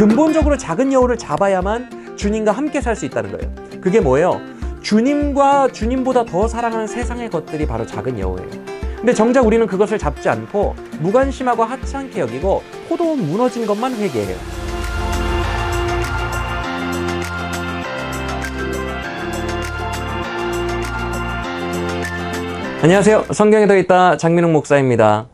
근본적으로 작은 여우를 잡아야만 주님과 함께 살 수 있다는 거예요. 그게 뭐예요? 주님과 주님보다 더 사랑하는 세상의 것들이 바로 작은 여우예요. 근데 정작 우리는 그것을 잡지 않고 무관심하고 하찮게 여기고 포도 무너진 것만 회개해요. 안녕하세요. 성경에 더 있다 장민웅 목사입니다.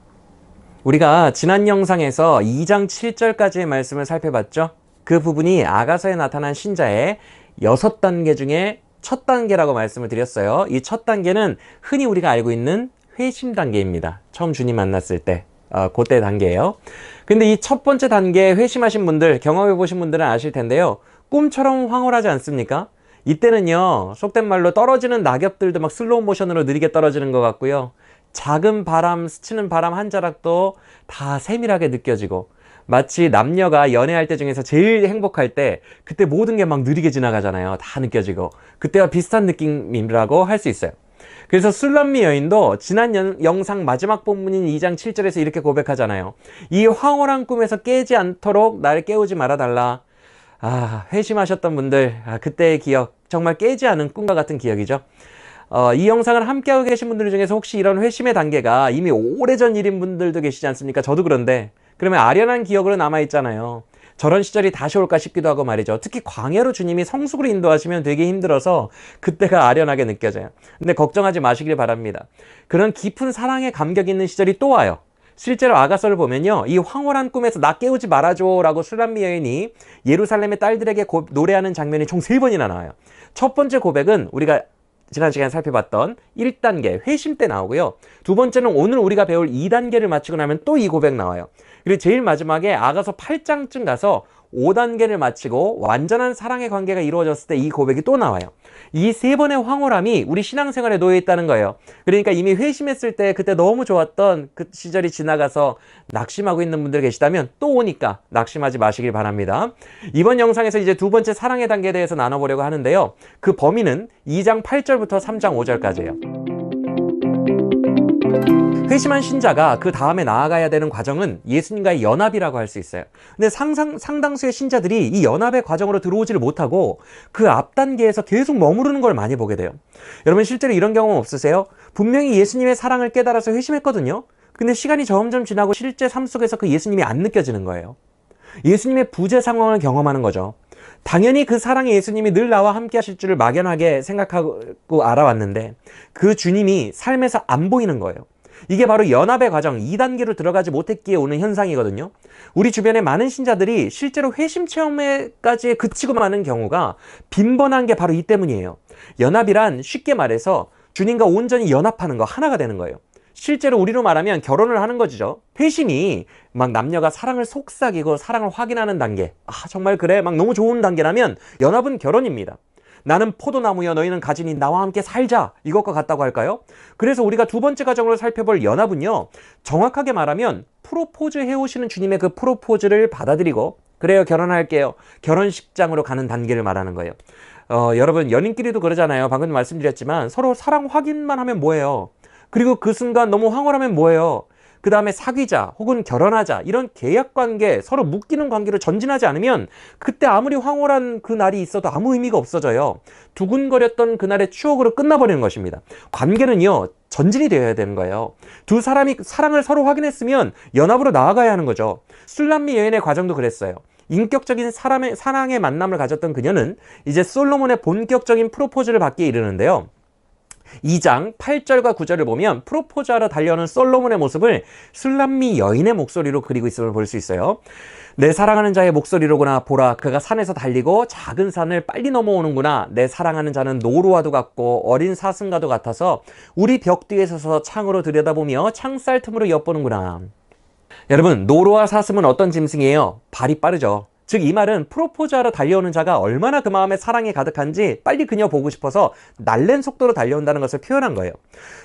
우리가 지난 영상에서 2장 7절까지의 말씀을 살펴봤죠. 그 부분이 아가서에 나타난 신자의 6단계 중에 첫 단계라고 말씀을 드렸어요. 이 첫 단계는 흔히 우리가 알고 있는 회심 단계입니다. 처음 주님 만났을 때 그때 단계예요. 근데 이 첫 번째 단계 회심하신 분들, 경험해 보신 분들은 아실 텐데요. 꿈처럼 황홀하지 않습니까? 이때는요, 속된 말로 떨어지는 낙엽들도 막 슬로우 모션으로 느리게 떨어지는 것 같고요. 작은 바람, 스치는 바람 한 자락도 다 세밀하게 느껴지고, 마치 남녀가 연애할 때 중에서 제일 행복할 때 그때 모든 게 막 느리게 지나가잖아요. 다 느껴지고 그때와 비슷한 느낌이라고 할 수 있어요. 그래서 술람미 여인도 지난 영상 마지막 본문인 2장 7절에서 이렇게 고백하잖아요. 이 황홀한 꿈에서 깨지 않도록 나를 깨우지 말아달라. 회심하셨던 분들, 그때의 기억, 정말 깨지 않은 꿈과 같은 기억이죠. 이 영상을 함께하고 계신 분들 중에서 혹시 이런 회심의 단계가 이미 오래전 일인 분들도 계시지 않습니까? 저도 그런데 그러면 아련한 기억으로 남아있잖아요. 저런 시절이 다시 올까 싶기도 하고 말이죠. 특히 광야로 주님이 성숙으로 인도하시면 되게 힘들어서 그때가 아련하게 느껴져요. 근데 걱정하지 마시길 바랍니다. 그런 깊은 사랑의 감격이 있는 시절이 또 와요. 실제로 아가서를 보면요, 이 황홀한 꿈에서 나 깨우지 말아줘 라고 술람미 여인이 예루살렘의 딸들에게 노래하는 장면이 총 3번이나 나와요. 첫 번째 고백은 우리가 지난 시간에 살펴봤던 1단계 회심 때 나오고요. 두 번째는 오늘 우리가 배울 2단계를 마치고 나면 또 이 고백 나와요. 그리고 제일 마지막에 아가서 8장쯤 가서 5단계를 마치고 완전한 사랑의 관계가 이루어졌을 때 이 고백이 또 나와요. 이 3번의 황홀함이 우리 신앙생활에 놓여 있다는 거예요. 그러니까 이미 회심했을 때 그때 너무 좋았던 그 시절이 지나가서 낙심하고 있는 분들 계시다면 또 오니까 낙심하지 마시길 바랍니다. 이번 영상에서 이제 두 번째 사랑의 단계에 대해서 나눠보려고 하는데요. 그 범위는 2장 8절부터 3장 5절까지예요. 회심한 신자가 그 다음에 나아가야 되는 과정은 예수님과의 연합이라고 할 수 있어요. 근데 상당수의 신자들이 이 연합의 과정으로 들어오지를 못하고 그 앞 단계에서 계속 머무르는 걸 많이 보게 돼요. 여러분 실제로 이런 경험 없으세요? 분명히 예수님의 사랑을 깨달아서 회심했거든요. 근데 시간이 점점 지나고 실제 삶 속에서 그 예수님이 안 느껴지는 거예요. 예수님의 부재 상황을 경험하는 거죠. 당연히 그 사랑의 예수님이 늘 나와 함께 하실 줄을 막연하게 생각하고 알아왔는데 그 주님이 삶에서 안 보이는 거예요. 이게 바로 연합의 과정 2단계로 들어가지 못했기에 오는 현상이거든요. 우리 주변에 많은 신자들이 실제로 회심 체험에까지 그치고 마는 경우가 빈번한 게 바로 이 때문이에요. 연합이란 쉽게 말해서 주님과 온전히 연합하는 거, 하나가 되는 거예요. 실제로 우리로 말하면 결혼을 하는 거죠. 회심이 막 남녀가 사랑을 속삭이고 사랑을 확인하는 단계, 정말 그래 막 너무 좋은 단계라면 연합은 결혼입니다. 나는 포도나무여 너희는 가지니 나와 함께 살자, 이것과 같다고 할까요? 그래서 우리가 두 번째 과정으로 살펴볼 연합은요, 정확하게 말하면 프로포즈 해오시는 주님의 그 프로포즈를 받아들이고 그래요 결혼할게요, 결혼식장으로 가는 단계를 말하는 거예요. 여러분 연인끼리도 그러잖아요. 방금 말씀드렸지만 서로 사랑 확인만 하면 뭐예요? 그리고 그 순간 너무 황홀하면 뭐예요? 그 다음에 사귀자 혹은 결혼하자 이런 계약관계, 서로 묶이는 관계로 전진하지 않으면 그때 아무리 황홀한 그 날이 있어도 아무 의미가 없어져요. 두근거렸던 그날의 추억으로 끝나버리는 것입니다. 관계는요 전진이 되어야 되는 거예요. 두 사람이 사랑을 서로 확인했으면 연합으로 나아가야 하는 거죠. 술람미 여인의 과정도 그랬어요. 인격적인 사랑의 만남을 가졌던 그녀는 이제 솔로몬의 본격적인 프로포즈를 받기에 이르는데요. 2장 8절과 9절을 보면 프로포즈하러 달려오는 솔로몬의 모습을 술람미 여인의 목소리로 그리고 있음을 볼 수 있어요. 내 사랑하는 자의 목소리로구나. 보라, 그가 산에서 달리고 작은 산을 빨리 넘어오는구나. 내 사랑하는 자는 노루와도 같고 어린 사슴과도 같아서 우리 벽 뒤에 서서 창으로 들여다보며 창살 틈으로 엿보는구나. 여러분, 노루와 사슴은 어떤 짐승이에요? 발이 빠르죠. 즉 이 말은 프로포즈하러 달려오는 자가 얼마나 그 마음에 사랑이 가득한지 빨리 그녀 보고 싶어서 날랜 속도로 달려온다는 것을 표현한 거예요.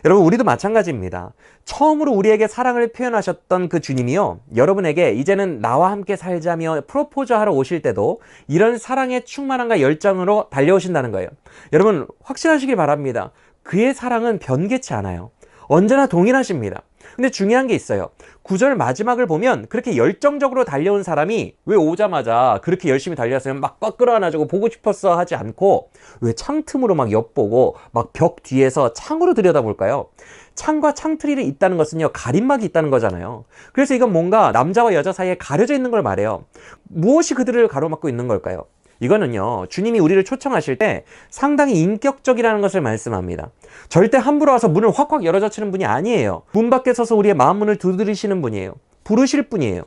여러분 우리도 마찬가지입니다. 처음으로 우리에게 사랑을 표현하셨던 그 주님이요, 여러분에게 이제는 나와 함께 살자며 프로포즈하러 오실 때도 이런 사랑의 충만함과 열정으로 달려오신다는 거예요. 여러분 확신하시길 바랍니다. 그의 사랑은 변개치 않아요. 언제나 동일하십니다. 근데 중요한 게 있어요. 9절 마지막을 보면 그렇게 열정적으로 달려온 사람이 왜 오자마자 그렇게 열심히 달렸으면 막 끌어안아주고 보고 싶었어 하지 않고 왜 창틈으로 막 엿보고 막 벽 뒤에서 창으로 들여다볼까요? 창과 창틀이 있다는 것은요, 가림막이 있다는 거잖아요. 그래서 이건 뭔가 남자와 여자 사이에 가려져 있는 걸 말해요. 무엇이 그들을 가로막고 있는 걸까요? 이거는요, 주님이 우리를 초청하실 때 상당히 인격적이라는 것을 말씀합니다. 절대 함부로 와서 문을 확확 열어젖히는 분이 아니에요. 문 밖에 서서 우리의 마음 문을 두드리시는 분이에요. 부르실 분이에요.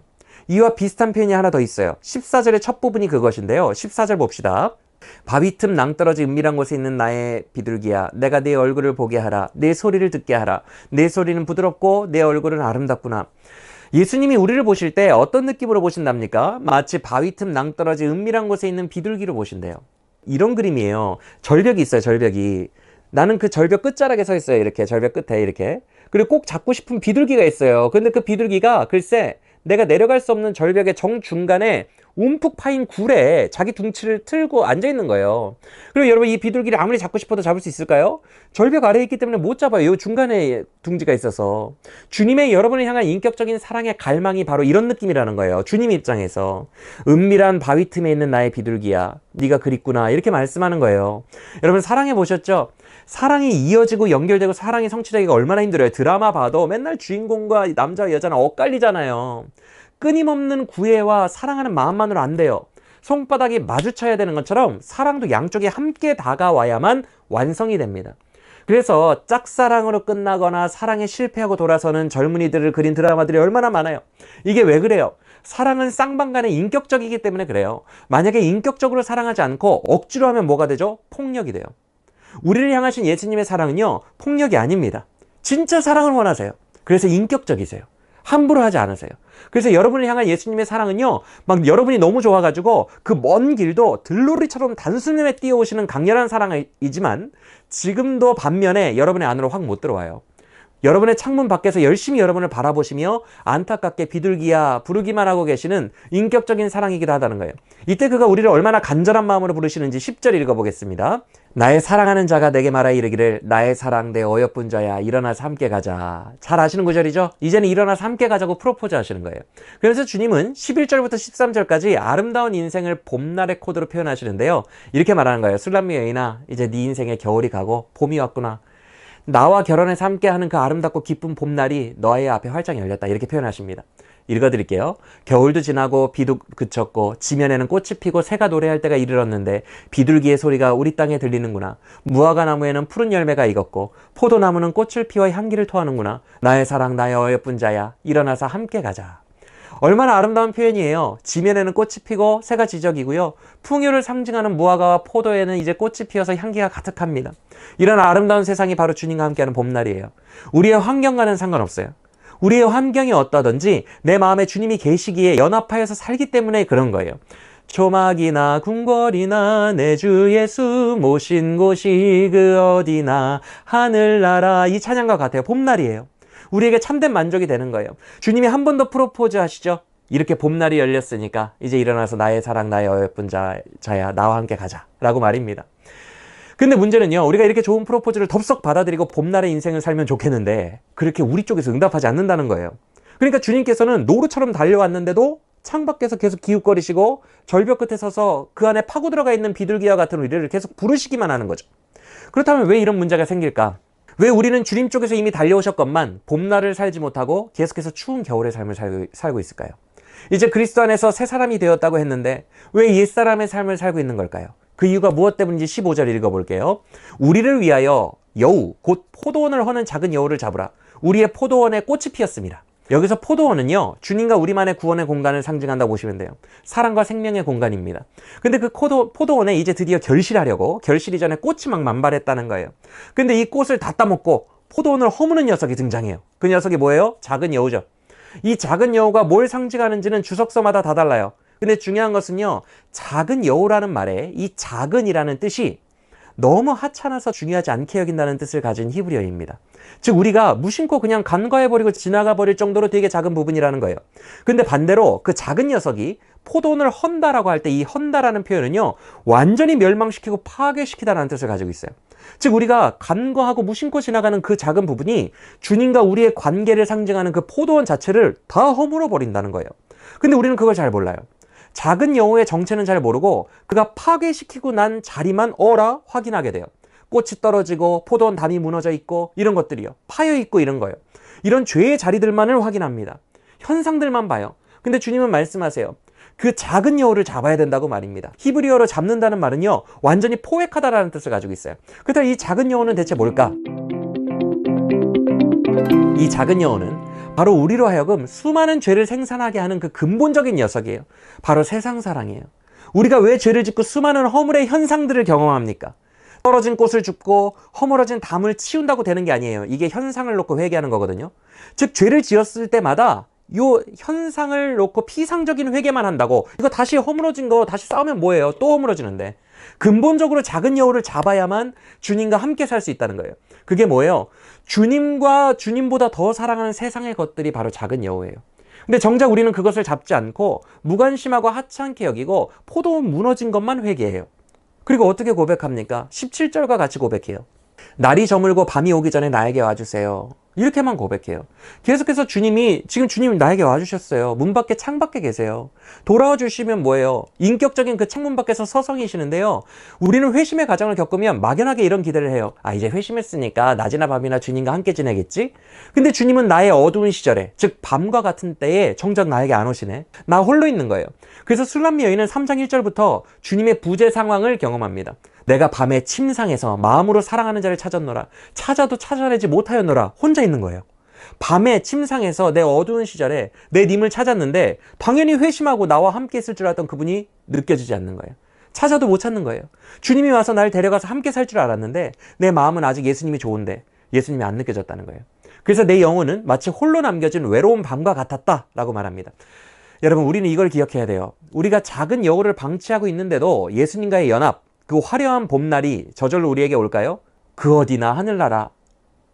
이와 비슷한 표현이 하나 더 있어요. 14절의 첫 부분이 그것인데요. 14절 봅시다. 바위 틈 낭떠러지 은밀한 곳에 있는 나의 비둘기야, 내가 네 얼굴을 보게 하라. 내 소리를 듣게 하라. 내 소리는 부드럽고 내 얼굴은 아름답구나. 예수님이 우리를 보실 때 어떤 느낌으로 보신답니까? 마치 바위 틈 낭떠러지 은밀한 곳에 있는 비둘기로 보신대요. 이런 그림이에요. 절벽이 있어요, 절벽이. 나는 그 절벽 끝자락에 서 있어요, 이렇게. 절벽 끝에 이렇게. 그리고 꼭 잡고 싶은 비둘기가 있어요. 근데 그 비둘기가 글쎄 내가 내려갈 수 없는 절벽의 정중간에 움푹 파인 굴에 자기 둥치를 틀고 앉아있는 거예요. 그리고 여러분, 이 비둘기를 아무리 잡고 싶어도 잡을 수 있을까요? 절벽 아래에 있기 때문에 못 잡아요. 이 중간에 둥지가 있어서. 주님의 여러분을 향한 인격적인 사랑의 갈망이 바로 이런 느낌이라는 거예요. 주님 입장에서. 은밀한 바위 틈에 있는 나의 비둘기야, 네가 그립구나, 이렇게 말씀하는 거예요. 여러분, 사랑해 보셨죠? 사랑이 이어지고 연결되고 사랑이 성취되기가 얼마나 힘들어요. 드라마 봐도 맨날 주인공과 남자와 여자는 엇갈리잖아요. 끊임없는 구애와 사랑하는 마음만으로 안 돼요. 손바닥이 마주쳐야 되는 것처럼 사랑도 양쪽이 함께 다가와야만 완성이 됩니다. 그래서 짝사랑으로 끝나거나 사랑에 실패하고 돌아서는 젊은이들을 그린 드라마들이 얼마나 많아요. 이게 왜 그래요? 사랑은 쌍방간에 인격적이기 때문에 그래요. 만약에 인격적으로 사랑하지 않고 억지로 하면 뭐가 되죠? 폭력이 돼요. 우리를 향하신 예수님의 사랑은요, 폭력이 아닙니다. 진짜 사랑을 원하세요. 그래서 인격적이세요. 함부로 하지 않으세요. 그래서 여러분을 향한 예수님의 사랑은요, 막 여러분이 너무 좋아가지고 그 먼 길도 들놀이처럼 단숨에 뛰어오시는 강렬한 사랑이지만 지금도 반면에 여러분의 안으로 확 못 들어와요. 여러분의 창문 밖에서 열심히 여러분을 바라보시며 안타깝게 비둘기야 부르기만 하고 계시는 인격적인 사랑이기도 하다는 거예요. 이때 그가 우리를 얼마나 간절한 마음으로 부르시는지 10절 읽어보겠습니다. 나의 사랑하는 자가 내게 말하 이르기를 나의 사랑 내 어여쁜 자야, 일어나서 함께 가자. 잘 아시는 구절이죠? 이제는 일어나서 함께 가자고 프로포즈 하시는 거예요. 그래서 주님은 11절부터 13절까지 아름다운 인생을 봄날의 코드로 표현하시는데요, 이렇게 말하는 거예요. 술람미 여인아, 이제 네 인생의 겨울이 가고 봄이 왔구나. 나와 결혼해서 함께하는 그 아름답고 기쁜 봄날이 너의 앞에 활짝 열렸다, 이렇게 표현하십니다. 읽어드릴게요. 겨울도 지나고 비도 그쳤고 지면에는 꽃이 피고 새가 노래할 때가 이르렀는데 비둘기의 소리가 우리 땅에 들리는구나. 무화과 나무에는 푸른 열매가 익었고 포도나무는 꽃을 피워 향기를 토하는구나. 나의 사랑 나의 어여쁜 자야, 일어나서 함께 가자. 얼마나 아름다운 표현이에요. 지면에는 꽃이 피고 새가 지저귀고요, 풍요를 상징하는 무화과와 포도에는 이제 꽃이 피어서 향기가 가득합니다. 이런 아름다운 세상이 바로 주님과 함께하는 봄날이에요. 우리의 환경과는 상관없어요. 우리의 환경이 어떠든지 내 마음에 주님이 계시기에 연합하여서 살기 때문에 그런 거예요. 초막이나 궁궐이나 내 주 예수 모신 곳이 그 어디나 하늘나라, 이 찬양과 같아요. 봄날이에요. 우리에게 참된 만족이 되는 거예요. 주님이 한 번 더 프로포즈 하시죠. 이렇게 봄날이 열렸으니까 이제 일어나서 나의 사랑 나의 어여쁜 자야, 나와 함께 가자 라고 말입니다. 근데 문제는요, 우리가 이렇게 좋은 프로포즈를 덥석 받아들이고 봄날의 인생을 살면 좋겠는데 그렇게 우리 쪽에서 응답하지 않는다는 거예요. 그러니까 주님께서는 노루처럼 달려왔는데도 창밖에서 계속 기웃거리시고 절벽 끝에 서서 그 안에 파고 들어가 있는 비둘기와 같은 우리를 계속 부르시기만 하는 거죠. 그렇다면 왜 이런 문제가 생길까? 왜 우리는 주님 쪽에서 이미 달려오셨건만 봄날을 살지 못하고 계속해서 추운 겨울의 삶을 살고 있을까요? 이제 그리스도 안에서 새 사람이 되었다고 했는데 왜 옛사람의 삶을 살고 있는 걸까요? 그 이유가 무엇 때문인지 15절 읽어볼게요. 우리를 위하여 여우, 곧 포도원을 허는 작은 여우를 잡으라. 우리의 포도원에 꽃이 피었습니다. 여기서 포도원은요, 주님과 우리만의 구원의 공간을 상징한다고 보시면 돼요. 사랑과 생명의 공간입니다. 근데 그 포도원에 이제 드디어 결실이 전에 꽃이 막 만발했다는 거예요. 근데 이 꽃을 다 따먹고 포도원을 허무는 녀석이 등장해요. 그 녀석이 뭐예요? 작은 여우죠. 이 작은 여우가 뭘 상징하는지는 주석서마다 다 달라요. 근데 중요한 것은요, 작은 여우라는 말에 이 작은이라는 뜻이 너무 하찮아서 중요하지 않게 여긴다는 뜻을 가진 히브리어입니다. 즉 우리가 무심코 그냥 간과해버리고 지나가버릴 정도로 되게 작은 부분이라는 거예요. 근데 반대로 그 작은 녀석이 포도원을 헌다라고 할 때 이 헌다라는 표현은요, 완전히 멸망시키고 파괴시키다라는 뜻을 가지고 있어요. 즉 우리가 간과하고 무심코 지나가는 그 작은 부분이 주님과 우리의 관계를 상징하는 그 포도원 자체를 다 허물어 버린다는 거예요. 근데 우리는 그걸 잘 몰라요. 작은 여호의 정체는 잘 모르고 그가 파괴시키고 난 자리만 어라 확인하게 돼요. 꽃이 떨어지고 포도원 담이 무너져 있고 이런 것들이요. 파여 있고 이런 거예요. 이런 죄의 자리들만을 확인합니다. 현상들만 봐요. 근데 주님은 말씀하세요. 그 작은 여호를 잡아야 된다고 말입니다. 히브리어로 잡는다는 말은요, 완전히 포획하다라는 뜻을 가지고 있어요. 그렇다면 이 작은 여호는 대체 뭘까? 이 작은 여호는 바로 우리로 하여금 수많은 죄를 생산하게 하는 그 근본적인 녀석이에요. 바로 세상 사랑이에요. 우리가 왜 죄를 짓고 수많은 허물의 현상들을 경험합니까? 떨어진 꽃을 줍고 허물어진 담을 치운다고 되는 게 아니에요. 이게 현상을 놓고 회개하는 거거든요. 즉 죄를 지었을 때마다 요 현상을 놓고 피상적인 회개만 한다고 이거 다시 허물어진 거 다시 싸우면 뭐예요? 또 허물어지는데. 근본적으로 작은 여호를 잡아야만 주님과 함께 살 수 있다는 거예요. 그게 뭐예요? 주님과 주님보다 더 사랑하는 세상의 것들이 바로 작은 여호예요. 근데 정작 우리는 그것을 잡지 않고 무관심하고 하찮게 여기고 포도원 무너진 것만 회개해요. 그리고 어떻게 고백합니까? 17절과 같이 고백해요. 날이 저물고 밤이 오기 전에 나에게 와주세요. 이렇게만 고백해요. 계속해서 주님이 지금 주님이 나에게 와주셨어요. 문 밖에 창 밖에 계세요. 돌아와 주시면 뭐예요? 인격적인 그 창문 밖에서 서성이시는데요. 우리는 회심의 과정을 겪으면 막연하게 이런 기대를 해요. 아, 이제 회심했으니까 낮이나 밤이나 주님과 함께 지내겠지? 근데 주님은 나의 어두운 시절에, 즉 밤과 같은 때에 정작 나에게 안 오시네. 나 홀로 있는 거예요. 그래서 술람미 여인은 3장 1절부터 주님의 부재 상황을 경험합니다. 내가 밤에 침상에서 마음으로 사랑하는 자를 찾았노라. 찾아도 찾아내지 못하였노라. 혼자 있는 거예요. 밤에 침상에서 내 어두운 시절에 내 님을 찾았는데 당연히 회심하고 나와 함께 있을 줄 알았던 그분이 느껴지지 않는 거예요. 찾아도 못 찾는 거예요. 주님이 와서 날 데려가서 함께 살 줄 알았는데 내 마음은 아직 예수님이 좋은데 예수님이 안 느껴졌다는 거예요. 그래서 내 영혼은 마치 홀로 남겨진 외로운 밤과 같았다라고 말합니다. 여러분, 우리는 이걸 기억해야 돼요. 우리가 작은 여호를 방치하고 있는데도 예수님과의 연합, 그 화려한 봄날이 저절로 우리에게 올까요? 그 어디나 하늘나라.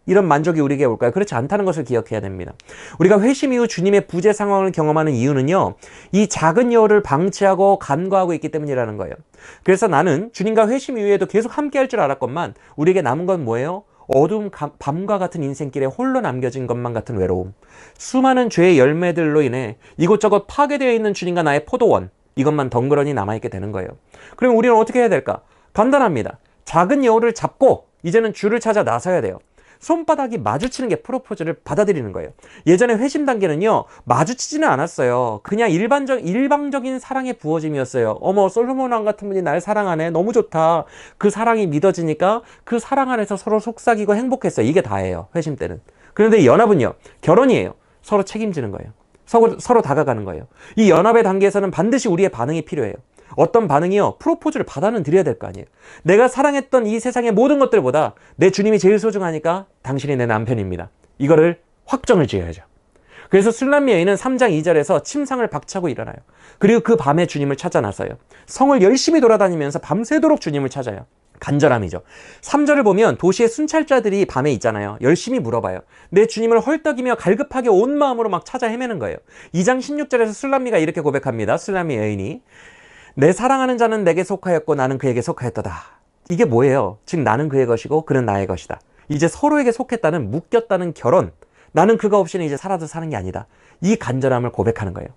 이런 만족이 우리에게 올까요? 그렇지 않다는 것을 기억해야 됩니다. 우리가 회심 이후 주님의 부재 상황을 경험하는 이유는요, 이 작은 여호를 방치하고 간과하고 있기 때문이라는 거예요. 그래서 나는 주님과 회심 이후에도 계속 함께 할 줄 알았건만 우리에게 남은 건 뭐예요? 어두운 밤과 같은 인생길에 홀로 남겨진 것만 같은 외로움. 수많은 죄의 열매들로 인해 이곳저곳 파괴되어 있는 주님과 나의 포도원, 이것만 덩그러니 남아있게 되는 거예요. 그럼 우리는 어떻게 해야 될까? 간단합니다. 작은 여호를 잡고 이제는 주를 찾아 나서야 돼요. 손바닥이 마주치는 게 프로포즈를 받아들이는 거예요. 예전에 회심 단계는요, 마주치지는 않았어요. 그냥 일방적인 사랑의 부어짐이었어요. 어머, 솔로몬 왕 같은 분이 날 사랑하네. 너무 좋다. 그 사랑이 믿어지니까 그 사랑 안에서 서로 속삭이고 행복했어요. 이게 다예요. 회심 때는. 그런데 연합은요, 결혼이에요. 서로 책임지는 거예요. 서로 다가가는 거예요. 이 연합의 단계에서는 반드시 우리의 반응이 필요해요. 어떤 반응이요? 프로포즈를 받아는 드려야 될 거 아니에요. 내가 사랑했던 이 세상의 모든 것들보다 내 주님이 제일 소중하니까 당신이 내 남편입니다. 이거를 확정을 지어야죠. 그래서 술람미 여인은 3장 2절에서 침상을 박차고 일어나요. 그리고 그 밤에 주님을 찾아 나서요. 성을 열심히 돌아다니면서 밤새도록 주님을 찾아요. 간절함이죠. 3절을 보면 도시의 순찰자들이 밤에 있잖아요. 열심히 물어봐요. 내 주님을 헐떡이며 갈급하게 온 마음으로 막 찾아 헤매는 거예요. 2장 16절에서 술람미가 이렇게 고백합니다. 술람미 여인이 내 사랑하는 자는 내게 속하였고 나는 그에게 속하였도다. 이게 뭐예요? 즉 나는 그의 것이고 그는 나의 것이다. 이제 서로에게 속했다는, 묶였다는 결혼. 나는 그가 없이는 이제 살아도 사는 게 아니다. 이 간절함을 고백하는 거예요.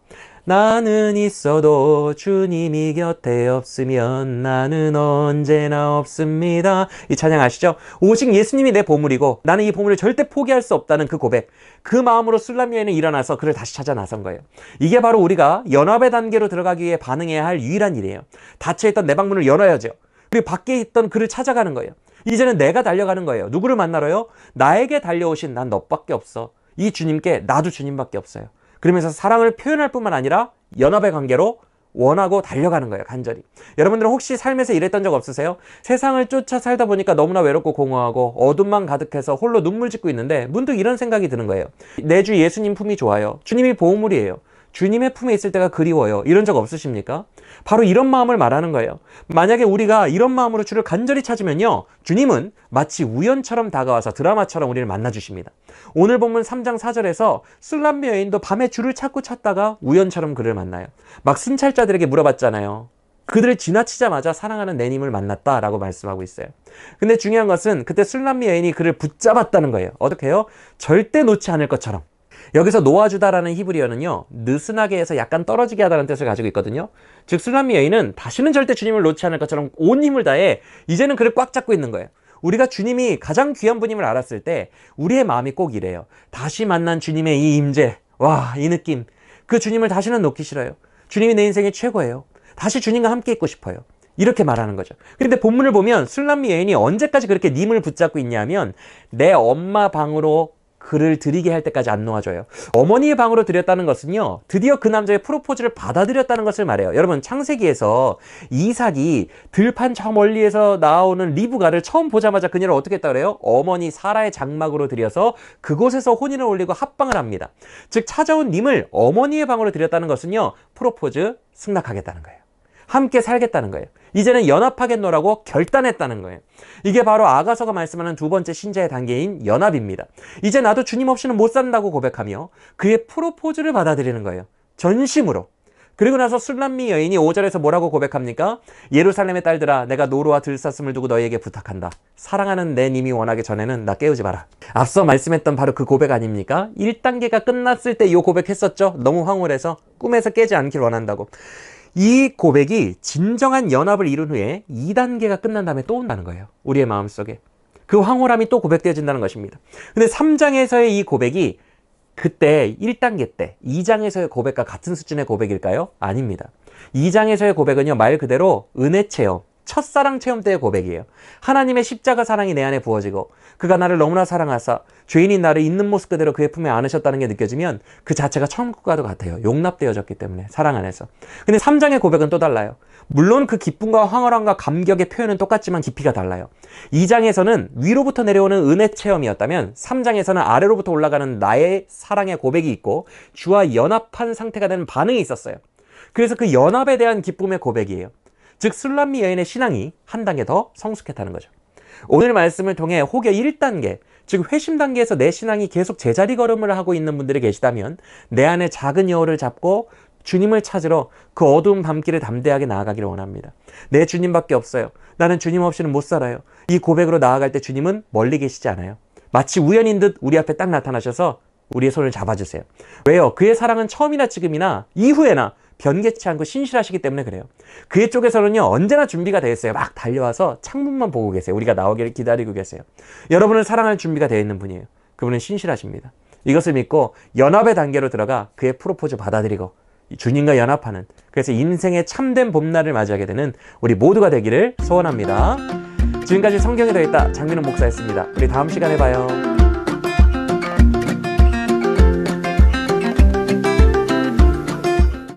나는 있어도 주님이 곁에 없으면 나는 언제나 없습니다. 이 찬양 아시죠? 오직 예수님이 내 보물이고 나는 이 보물을 절대 포기할 수 없다는 그 고백. 그 마음으로 술람 여인은 일어나서 그를 다시 찾아 나선 거예요. 이게 바로 우리가 연합의 단계로 들어가기 위해 반응해야 할 유일한 일이에요. 닫혀있던 내 방문을 열어야죠. 그리고 밖에 있던 그를 찾아가는 거예요. 이제는 내가 달려가는 거예요. 누구를 만나러요? 나에게 달려오신 난 너밖에 없어. 이 주님께 나도 주님밖에 없어요. 그러면서 사랑을 표현할 뿐만 아니라 연합의 관계로 원하고 달려가는 거예요. 간절히. 여러분들은 혹시 삶에서 이랬던 적 없으세요? 세상을 쫓아 살다 보니까 너무나 외롭고 공허하고 어둠만 가득해서 홀로 눈물 짓고 있는데 문득 이런 생각이 드는 거예요. 내 주 예수님 품이 좋아요. 주님이 보물이에요. 주님의 품에 있을 때가 그리워요. 이런 적 없으십니까? 바로 이런 마음을 말하는 거예요. 만약에 우리가 이런 마음으로 주를 간절히 찾으면요, 주님은 마치 우연처럼 다가와서 드라마처럼 우리를 만나주십니다. 오늘 본문 3장 4절에서 술람미 여인도 밤에 주를 찾고 찾다가 우연처럼 그를 만나요. 막 순찰자들에게 물어봤잖아요. 그들을 지나치자마자 사랑하는 내 님을 만났다라고 말씀하고 있어요. 근데 중요한 것은 그때 술람미 여인이 그를 붙잡았다는 거예요. 어떻게 해요? 절대 놓지 않을 것처럼. 여기서 놓아주다라는 히브리어는요, 느슨하게 해서 약간 떨어지게 하다는 뜻을 가지고 있거든요. 즉 술람미 여인은 다시는 절대 주님을 놓지 않을 것처럼 온 힘을 다해 이제는 그를 꽉 잡고 있는 거예요. 우리가 주님이 가장 귀한 분임을 알았을 때 우리의 마음이 꼭 이래요. 다시 만난 주님의 이 임재, 와, 이 느낌, 그 주님을 다시는 놓기 싫어요. 주님이 내 인생의 최고예요. 다시 주님과 함께 있고 싶어요. 이렇게 말하는 거죠. 그런데 본문을 보면 술람미 여인이 언제까지 그렇게 님을 붙잡고 있냐면 내 엄마 방으로 그를 들이게 할 때까지 안 놓아줘요. 어머니의 방으로 들였다는 것은요, 드디어 그 남자의 프로포즈를 받아들였다는 것을 말해요. 여러분, 창세기에서 이삭이 들판 저 멀리에서 나오는 리브가를 처음 보자마자 그녀를 어떻게 했다 그래요? 어머니 사라의 장막으로 들여서 그곳에서 혼인을 올리고 합방을 합니다. 즉 찾아온 님을 어머니의 방으로 들였다는 것은요, 프로포즈 승낙하겠다는 거예요. 함께 살겠다는 거예요. 이제는 연합하겠노라고 결단했다는 거예요. 이게 바로 아가서가 말씀하는 두 번째 신자의 단계인 연합입니다. 이제 나도 주님 없이는 못 산다고 고백하며 그의 프로포즈를 받아들이는 거예요. 전심으로. 그리고 나서 술람미 여인이 5절에서 뭐라고 고백합니까? 예루살렘의 딸들아, 내가 노루와 들사슴을 두고 너희에게 부탁한다. 사랑하는 내 님이 원하기 전에는 나 깨우지 마라. 앞서 말씀했던 바로 그 고백 아닙니까? 1단계가 끝났을 때 이 고백했었죠. 너무 황홀해서 꿈에서 깨지 않길 원한다고. 이 고백이 진정한 연합을 이룬 후에 2단계가 끝난 다음에 또 온다는 거예요. 우리의 마음속에. 그 황홀함이 또 고백되어진다는 것입니다. 근데 3장에서의 이 고백이 그때 1단계 때 2장에서의 고백과 같은 수준의 고백일까요? 아닙니다. 2장에서의 고백은요, 말 그대로 은혜 체험, 첫사랑 체험 때의 고백이에요. 하나님의 십자가 사랑이 내 안에 부어지고 그가 나를 너무나 사랑하사 죄인인 나를 있는 모습 그대로 그의 품에 안으셨다는 게 느껴지면 그 자체가 천국과도 같아요. 용납되어졌기 때문에, 사랑 안에서. 근데 3장의 고백은 또 달라요. 물론 그 기쁨과 황홀함과 감격의 표현은 똑같지만 깊이가 달라요. 2장에서는 위로부터 내려오는 은혜 체험이었다면 3장에서는 아래로부터 올라가는 나의 사랑의 고백이 있고 주와 연합한 상태가 되는 반응이 있었어요. 그래서 그 연합에 대한 기쁨의 고백이에요. 즉 술람미 여인의 신앙이 한 단계 더 성숙했다는 거죠. 오늘 말씀을 통해 혹여 1단계, 즉 회심 단계에서 내 신앙이 계속 제자리 걸음을 하고 있는 분들이 계시다면 내 안에 작은 여울을 잡고 주님을 찾으러 그 어두운 밤길을 담대하게 나아가기를 원합니다. 내 주님밖에 없어요. 나는 주님 없이는 못 살아요. 이 고백으로 나아갈 때 주님은 멀리 계시지 않아요. 마치 우연인 듯 우리 앞에 딱 나타나셔서 우리의 손을 잡아주세요. 왜요? 그의 사랑은 처음이나 지금이나 이후에나 변개치 않고 신실하시기 때문에 그래요. 그의 쪽에서는요, 언제나 준비가 되어 있어요. 막 달려와서 창문만 보고 계세요. 우리가 나오기를 기다리고 계세요. 여러분을 사랑할 준비가 되어 있는 분이에요. 그분은 신실하십니다. 이것을 믿고 연합의 단계로 들어가 그의 프로포즈 받아들이고 주님과 연합하는, 그래서 인생의 참된 봄날을 맞이하게 되는 우리 모두가 되기를 소원합니다. 지금까지 성경에 더했다 장민호 목사였습니다. 우리 다음 시간에 봐요.